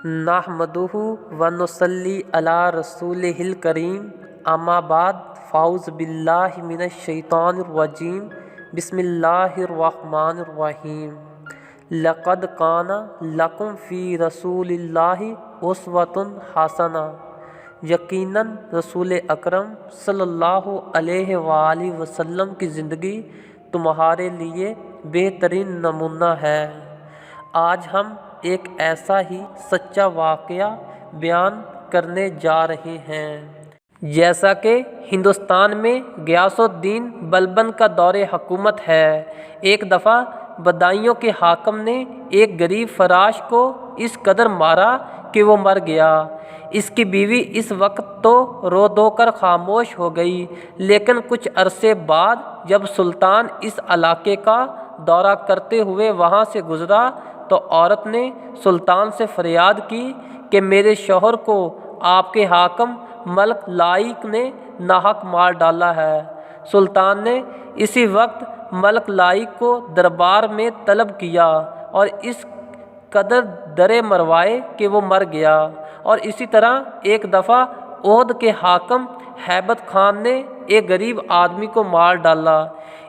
نحمدہ ونصلی علی رسولہ الکریم اما بعد فاعوذ باللہ من الشیطان الرجیم بسم اللہ الرحمن الرحیم لقد کان لکم فی رسول اللہ اسوۃ حسنہ یقیناً رسول اکرم صلی اللہ علیہ وآلہ وسلم کی زندگی تمہارے لیے بہترین نمونہ ہے۔ آج ہم ایک ایسا ہی سچا واقعہ بیان کرنے جا رہے ہیں۔ جیسا کہ ہندوستان میں غیاث الدین بلبن کا دور حکومت ہے، ایک دفعہ بدایوں کے حاکم نے ایک غریب فراش کو اس قدر مارا کہ وہ مر گیا۔ اس کی بیوی اس وقت تو رو دو کر خاموش ہو گئی، لیکن کچھ عرصے بعد جب سلطان اس علاقے کا دورہ کرتے ہوئے وہاں سے گزرا تو عورت نے سلطان سے فریاد کی کہ میرے شوہر کو آپ کے حاکم ملک لائق نے ناحق مار ڈالا ہے۔ سلطان نے اسی وقت ملک لائق کو دربار میں طلب کیا اور اس قدر درے مروائے کہ وہ مر گیا۔ اور اسی طرح ایک دفعہ اودھ کے حاکم ہیبت خان نے ایک غریب آدمی کو مار ڈالا۔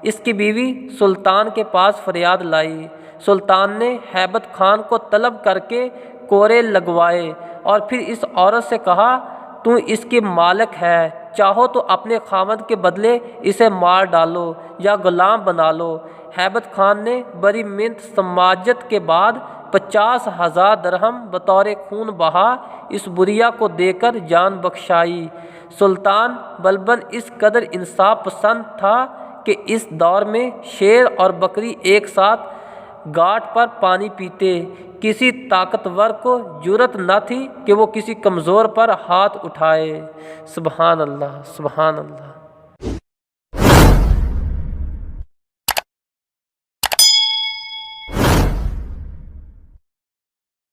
اس کی بیوی سلطان کے پاس فریاد لائی۔ سلطان نے ہیبت خان کو طلب کر کے کوڑے لگوائے اور پھر اس عورت سے کہا تو اس کی مالک ہے، چاہو تو اپنے خاوند کے بدلے اسے مار ڈالو یا غلام بنا لو۔ ہیبت خان نے بڑی منت سماجت کے بعد 50,000 درہم بطور خون بہا اس بڑھیا کو دے کر جان بخشائی۔ سلطان بلبن اس قدر انصاف پسند تھا کہ اس دور میں شیر اور بکری ایک ساتھ گھاٹ پر پانی پیتے۔ کسی طاقتور کو جرأت نہ تھی کہ وہ کسی کمزور پر ہاتھ اٹھائے۔ سبحان اللہ، سبحان اللہ۔